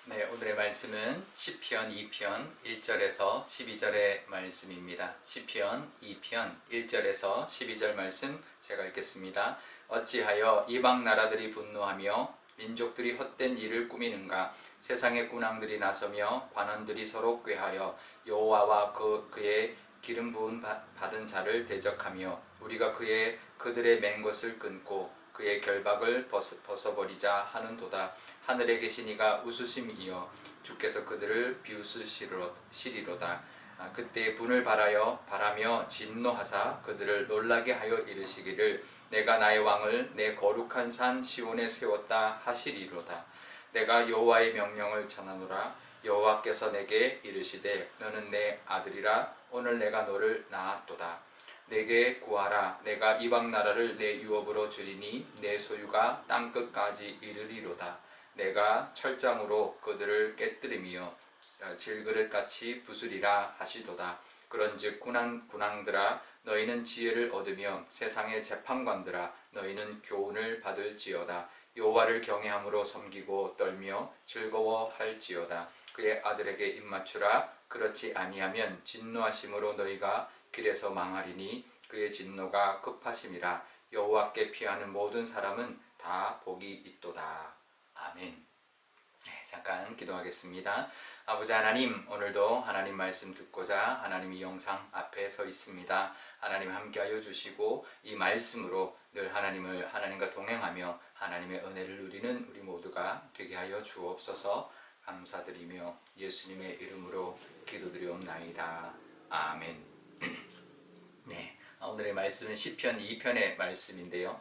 네, 오늘의 말씀은 시편 2편 1절에서 12절의 말씀입니다. 시편 2편 1절에서 12절 말씀 제가 읽겠습니다. 어찌하여 이방 나라들이 분노하며 민족들이 헛된 일을 꾸미는가? 세상의 군왕들이 나서며 관원들이 서로 꾀하여 여호와와 그의 기름 부은 받은 자를 대적하며 우리가 그들의 맨 것을 끊고 그의 결박을 벗어버리자 하는도다. 하늘에 계신 이가 웃으심이여 주께서 그들을 비웃으시리로다. 그때 분을 바라며 진노하사 그들을 놀라게 하여 이르시기를 내가 나의 왕을 내 거룩한 산 시온에 세웠다 하시리로다. 내가 여호와의 명령을 전하노라. 여호와께서 내게 이르시되 너는 내 아들이라. 오늘 내가 너를 낳았도다. 내게 구하라. 내가 이방 나라를 내 유업으로 주리니 내 소유가 땅끝까지 이르리로다. 내가 철장으로 그들을 깨뜨리며 질그릇같이 부수리라 하시도다. 그런즉 군왕들아 너희는 지혜를 얻으며 세상의 재판관들아 너희는 교훈을 받을지어다. 여호와를 경외함으로 섬기고 떨며 즐거워할지어다. 그의 아들에게 입맞추라. 그렇지 아니하면 진노하심으로 너희가 길에서 망하리니 그의 진노가 급하심이라. 여호와께 피하는 모든 사람은 다 복이 있도다. 아멘. 네, 잠깐 기도하겠습니다. 아버지 하나님, 오늘도 하나님 말씀 듣고자 하나님 이 영상 앞에 서 있습니다. 하나님 함께하여 주시고 이 말씀으로 늘 하나님과 동행하며 하나님의 은혜를 누리는 우리 모두가 되게 하여 주옵소서. 감사드리며 예수님의 이름으로 기도드리옵나이다. 아멘. 네, 오늘의 말씀은 시편 2편의 말씀인데요.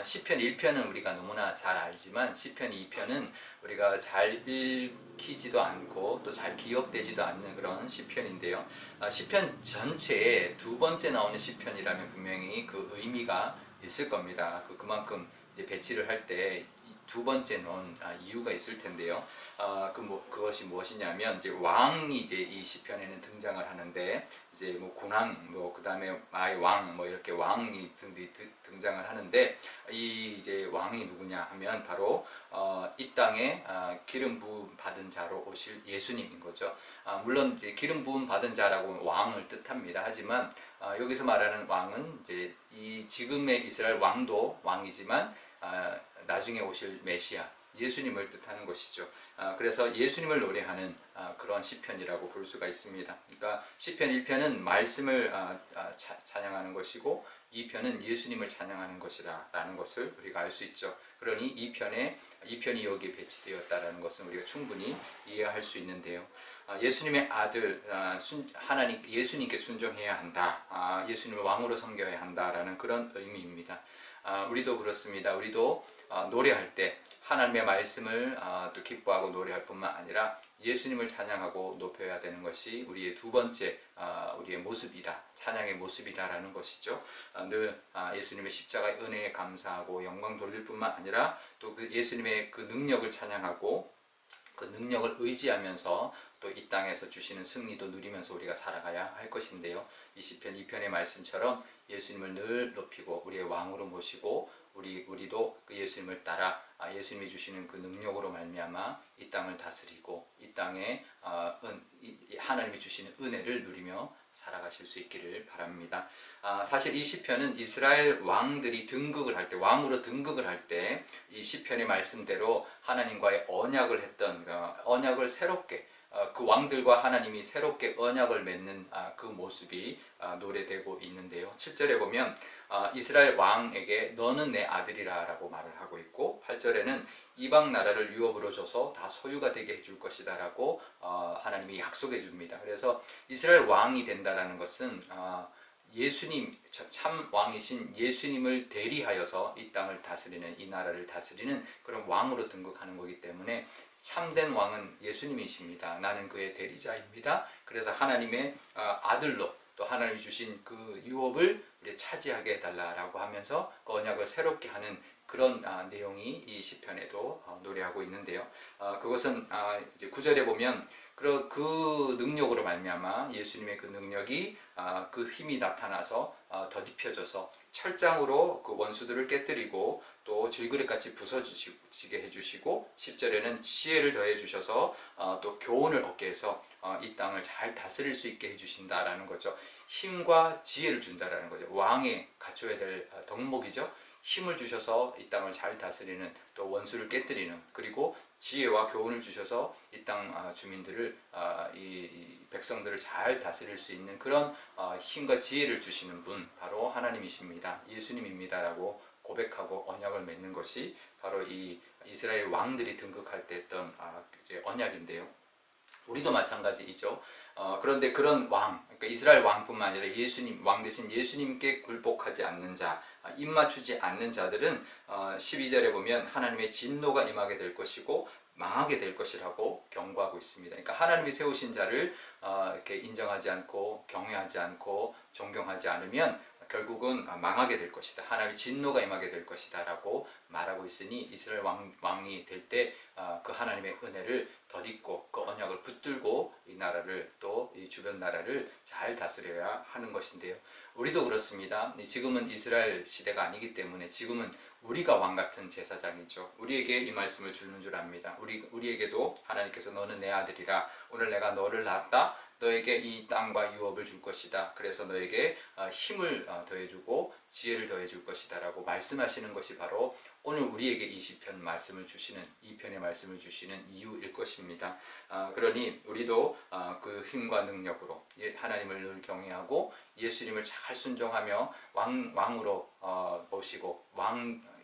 시편 1편은 우리가 너무나 잘 알지만 시편 2편은 우리가 잘 읽히지도 않고 또 잘 기억되지도 않는 그런 시편인데요. 시편 전체에 두 번째 나오는 시편이라면 분명히 그 의미가 있을 겁니다. 그만큼 이제 배치를 할 때 두 번째 놓은 이유가 있을 텐데요. 그것이 무엇이냐면 이제 왕이 이제 이 시편에는 등장을 하는데 이제 뭐 군왕 그다음에 마의 왕 이렇게 왕이 등장을 하는데 이 이제 왕이 누구냐 하면 바로 이 땅에 기름 부음 받은 자로 오실 예수님인 거죠. 물론 이제 기름 부음 받은 자라고 왕을 뜻합니다. 하지만 여기서 말하는 왕은 이제 이 지금의 이스라엘 왕도 왕이지만 나중에 오실 메시아 예수님을 뜻하는 것이죠. 그래서 예수님을 노래하는 그런 시편이라고 볼 수가 있습니다. 그러니까 시편 1편은 말씀을 찬양하는 것이고 2편은 예수님을 찬양하는 것이라는 것을 우리가 알 수 있죠. 그러니 2편이 여기에 배치되었다는 것은 우리가 충분히 이해할 수 있는데요. 예수님의 아들 하나님 예수님께 순종해야 한다. 예수님을 왕으로 섬겨야 한다라는 그런 의미입니다. 우리도 그렇습니다. 우리도 노래할 때 하나님의 말씀을 또 기뻐하고 노래할 뿐만 아니라 예수님을 찬양하고 높여야 되는 것이 우리의 두 번째 우리의 모습이다. 찬양의 모습이다라는 것이죠. 늘 예수님의 십자가의 은혜에 감사하고 영광 돌릴 뿐만 아니라 또 그 예수님의 그 능력을 찬양하고 그 능력을 의지하면서 또 이 땅에서 주시는 승리도 누리면서 우리가 살아가야 할 것인데요. 이 시편 2편의 말씀처럼 예수님을 늘 높이고 우리의 왕으로 모시고 우리도 그 예수님을 따라 예수님이 주시는 그 능력으로 말미암아 이 땅을 다스리고 이 땅에 하나님이 주시는 은혜를 누리며 살아가실 수 있기를 바랍니다. 사실 이 시편은 이스라엘 왕들이 등극을 할 때 왕으로 등극을 할 때 이 시편의 말씀대로 하나님과의 언약을 했던 언약을 새롭게 그 왕들과 하나님이 새롭게 언약을 맺는 그 모습이 노래되고 있는데요. 7절에 보면 이스라엘 왕에게 너는 내 아들이라 라고 말을 하고 있고 8절에는 이방 나라를 유업으로 줘서 다 소유가 되게 해줄 것이다 라고 하나님이 약속해 줍니다. 그래서 이스라엘 왕이 된다는 것은 예수님 참 왕이신 예수님을 대리하여서 이 땅을 다스리는 이 나라를 다스리는 그런 왕으로 등극하는 거기 때문에 참된 왕은 예수님이십니다. 나는 그의 대리자입니다. 그래서 하나님의 아들로 또 하나님이 주신 그 유업을 우리 차지하게 해달라고 하면서 그 언약을 새롭게 하는 그런 내용이 이 시편에도 노래하고 있는데요. 그것은 이제 9절에 보면 그 능력으로 말미암아 예수님의 그 능력이 그 힘이 나타나서 더딥혀져서 철장으로 그 원수들을 깨뜨리고 또 질그릇같이 부서지게 해주시고 10절에는 지혜를 더해 주셔서 또 교훈을 얻게 해서 이 땅을 잘 다스릴 수 있게 해주신다라는 거죠. 힘과 지혜를 준다라는 거죠. 왕의 갖춰야 될 덕목이죠. 힘을 주셔서 이 땅을 잘 다스리는, 또 원수를 깨뜨리는, 그리고 지혜와 교훈을 주셔서 이 땅 주민들을 이 백성들을 잘 다스릴 수 있는 그런 힘과 지혜를 주시는 분, 바로 하나님이십니다. 예수님입니다라고 고백하고 언약을 맺는 것이 바로 이 이스라엘 왕들이 등극할 때 했던 이제 언약인데요. 우리도 마찬가지이죠. 그런데 그런 왕, 그러니까 이스라엘 왕뿐만 아니라 예수님, 왕 대신 예수님께 굴복하지 않는 자, 입맞추지 않는 자들은 12절에 보면 하나님의 진노가 임하게 될 것이고 망하게 될 것이라고 경고하고 있습니다. 그러니까 하나님이 세우신 자를 이렇게 인정하지 않고 경외하지 않고 존경하지 않으면 결국은 망하게 될 것이다. 하나님의 진노가 임하게 될 것이다 라고 말하고 있으니 이스라엘 왕이 될 때 그 하나님의 은혜를 덧입고 그 언약을 붙들고 이 나라를, 또 이 주변 나라를 잘 다스려야 하는 것인데요. 우리도 그렇습니다. 지금은 이스라엘 시대가 아니기 때문에 지금은 우리가 왕 같은 제사장이죠. 우리에게 이 말씀을 주는 줄 압니다. 우리에게도 하나님께서 너는 내 아들이라, 오늘 내가 너를 낳았다, 너에게 이 땅과 유업을 줄 것이다, 그래서 너에게 힘을 더해주고 지혜를 더해줄 것이다 라고 말씀하시는 것이 바로 오늘 우리에게 이 시편 말씀을 주시는, 이 편의 말씀을 주시는 이유일 것입니다. 그러니 우리도 그 힘과 능력으로 하나님을 늘 경외하고 예수님을 잘 순종하며 왕으로 모시고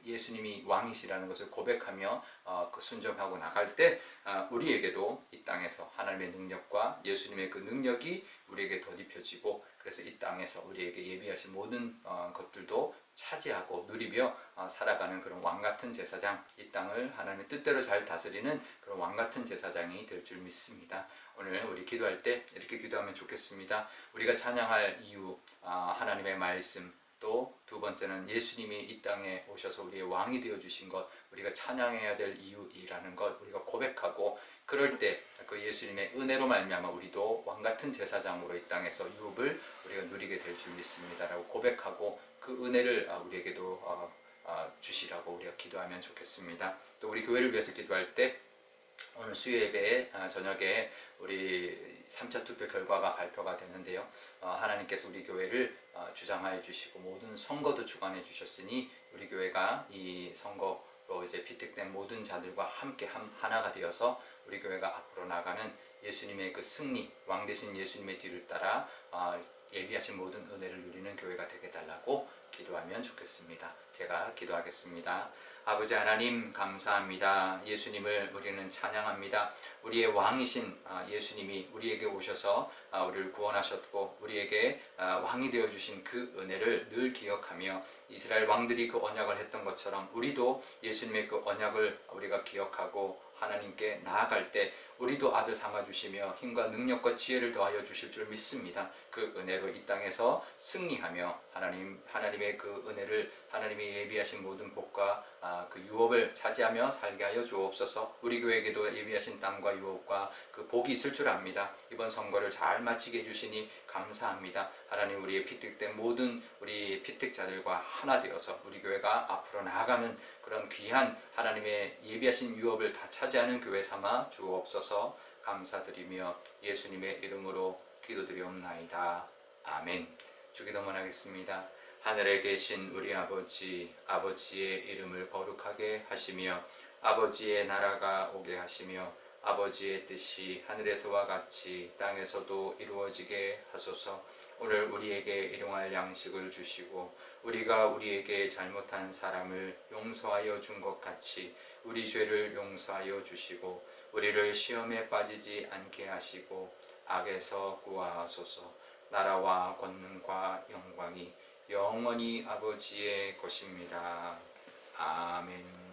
예수님이 왕이시라는 것을 고백하며 그 순종하고 나갈 때 우리에게도 이 땅에서 하나님의 능력과 예수님의 그 능력이 우리에게 덧입혀지고, 그래서 이 땅에서 우리에게 예비하신 모든 것들도 차지하고 누리며 살아가는 그런 왕같은 제사장, 이 땅을 하나님의 뜻대로 잘 다스리는 그런 왕같은 제사장이 될 줄 믿습니다. 오늘 우리 기도할 때 이렇게 기도하면 좋겠습니다. 우리가 찬양할 이유, 하나님의 말씀, 또 두 번째는 예수님이 이 땅에 오셔서 우리의 왕이 되어주신 것, 우리가 찬양해야 될 이유이라는 것 우리가 고백하고, 그럴 때 그 예수님의 은혜로 말미암아 우리도 왕같은 제사장으로 이 땅에서 유업을 우리가 누리게 될 줄 믿습니다 라고 고백하고, 그 은혜를 우리에게도 주시라고 우리가 기도하면 좋겠습니다. 또 우리 교회를 위해서 기도할 때 오늘 수요예배 저녁에 우리 3차 투표 결과가 발표가 되는데요. 하나님께서 우리 교회를 주장하여 주시고 모든 선거도 주관해 주셨으니 우리 교회가 이 선거로 이제 비택된 모든 자들과 함께 하나가 되어서 우리 교회가 앞으로 나가는 예수님의 그 승리, 왕 대신 예수님의 뒤를 따라 예비하신 모든 은혜를 누리는 교회가 되게 달라고 기도하면 좋겠습니다. 제가 기도하겠습니다. 아버지 하나님 감사합니다. 예수님을 우리는 찬양합니다. 우리의 왕이신 예수님이 우리에게 오셔서 우리를 구원하셨고 우리에게 왕이 되어주신 그 은혜를 늘 기억하며 이스라엘 왕들이 그 언약을 했던 것처럼 우리도 예수님의 그 언약을 우리가 기억하고 하나님께 나아갈 때 우리도 아들 삼아주시며 힘과 능력과 지혜를 더하여 주실 줄 믿습니다. 그 은혜로 이 땅에서 승리하며 하나님의 그 은혜를, 하나님이 예비하신 모든 복과 그 유업을 차지하며 살게 하여 주옵소서. 우리 교회에게도 예비하신 땅과 유업과 그 복이 있을 줄 압니다. 이번 선거를 잘 마치게 해주시니 감사합니다. 하나님, 우리의 피택된 모든 우리 피택자들과 하나 되어서 우리 교회가 앞으로 나아가는 그런 귀한 하나님의 예비하신 유업을 다 차지하는 교회 삼아 주옵소서. 감사드리며 예수님의 이름으로 기도드리옵나이다. 아멘. 주기도문 하겠습니다. 하늘에 계신 우리 아버지, 아버지의 이름을 거룩하게 하시며 아버지의 나라가 오게 하시며 아버지의 뜻이 하늘에서와 같이 땅에서도 이루어지게 하소서. 오늘 우리에게 일용할 양식을 주시고 우리가 우리에게 잘못한 사람을 용서하여 준 것 같이 우리 죄를 용서하여 주시고 우리를 시험에 빠지지 않게 하시고 악에서 구하소서. 나라와 권능과 영광이 영원히 아버지의 것입니다. 아멘.